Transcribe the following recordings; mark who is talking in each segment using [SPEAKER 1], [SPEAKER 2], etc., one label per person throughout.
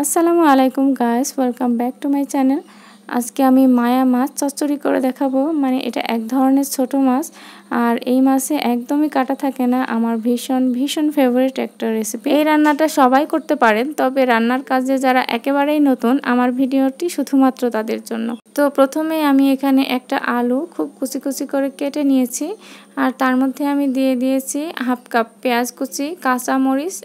[SPEAKER 1] আসসালামু আলাইকুম guys, welcome back to my channel. আজকে আমি মায়া মাছ চচ্চড়ি করে দেখাবো। মানে এটা এক ধরনের ছোট মাছ, আর এই মাছে একদমই কাটা থাকে না। আমার ভীষণ ভীষণ ফেভারিট একটা রেসিপি। এই রান্নাটা সবাই করতে পারেন, তবে রান্নার কাজে যারা একেবারেই নতুন, আমার ভিডিওটি শুধুমাত্র তাদের জন্য। তো প্রথমে আমি এখানে একটা আলু খুব কুচি কুচি করে কেটে নিয়েছি, আর তার মধ্যে আমি দিয়ে দিয়েছি হাফ কাপ পেঁয়াজ কুচি, কাঁচামরিচ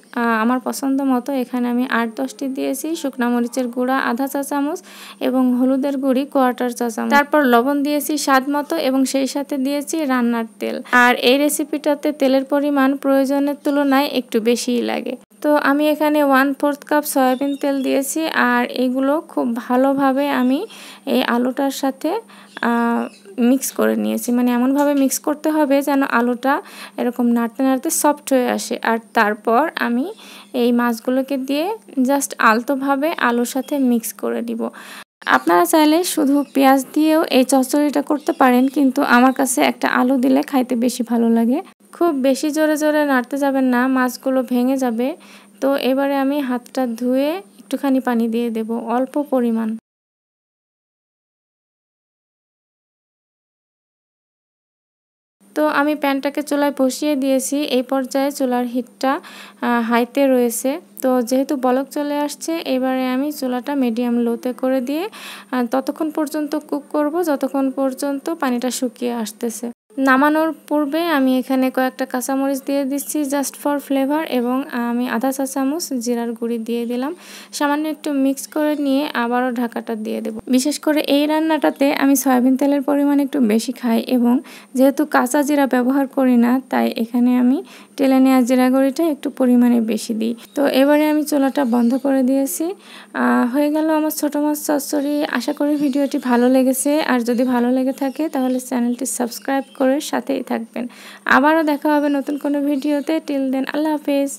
[SPEAKER 1] আমার পছন্দ মতো। এখানে আমি 8-10টি দিয়েছি, শুকনো মরিচের গুঁড়া আধা চা চামচ এবং হলুদের গুঁড়ি কোয়ার্টার চা চামচ। তারপর লবণ দিয়েছি স্বাদ মতো এবং সেই সাথে দিয়েছি রান্নার তেল। আর এই রেসিপিটাতে তেলের পরিমাণ প্রয়োজনের তুলনায় একটু বেশিই লাগে। তো আমি এখানে 1/4 কাপ সয়াবিন তেল দিয়েছি, আর এগুলো খুব ভালোভাবে আমি এই আলুটার সাথে মিক্স করে নিয়েছি। মানে এমনভাবে মিক্স করতে হবে যেন আলুটা এরকম নাড়তে নাড়তে সফট হয়ে আসে। আর তারপর আমি এই মাছগুলোকে দিয়ে জাস্ট আলতোভাবে আলুর সাথে মিক্স করে দিব। আপনারা চাইলে শুধু পেঁয়াজ দিয়েও এই চচ্চড়িটা করতে পারেন, কিন্তু আমার কাছে একটা আলু দিলে খাইতে বেশি ভালো লাগে। খুব বেশি জোরে জোরে নাড়তে যাবেন না, মাছগুলো ভেঙে যাবে। তো এবারে আমি হাতটা ধুয়ে একটুখানি পানি দিয়ে দেব, অল্প পরিমাণ। তো আমি প্যানটাকে চুলায় বসিয়ে দিয়েছি। এই পর্যায়ে চুলার হিটটা হাইতে রয়েছে। তো যেহেতু বলক চলে আসছে, এবারে আমি চুলাটা মিডিয়াম লোতে করে দিয়ে ততক্ষণ পর্যন্ত কুক করব যতক্ষণ পর্যন্ত পানিটা শুকিয়ে আসতেছে। নামানোর পূর্বে আমি এখানে কয়েকটা কাঁচামরিচ দিয়ে দিচ্ছি জাস্ট ফর ফ্লেভার, এবং আমি আধা চা চামচ জিরার গুঁড়ি দিয়ে দিলাম। সামান্য একটু মিক্স করে নিয়ে আবারও ঢাকাটা দিয়ে দেব। বিশেষ করে এই রান্নাটাতে আমি সয়াবিন তেলের পরিমাণ একটু বেশি খাই, এবং যেহেতু কাঁচা জিরা ব্যবহার করি না, তাই এখানে আমি টেলে নেওয়া জিরা গুঁড়িটা একটু পরিমাণে বেশি দিই। তো এবারে আমি চুলাটা বন্ধ করে দিয়েছি। হয়ে গেল আমার ছোটো মাছ চচ্চড়ি। আশা করি ভিডিওটি ভালো লেগেছে, আর যদি ভালো লেগে থাকে তাহলে চ্যানেলটি সাবস্ক্রাইব করে সাথেই থাকবেন। আবারও দেখা হবে নতুন কোনো ভিডিওতে। টিল দেন, আল্লাহ হাফেজ।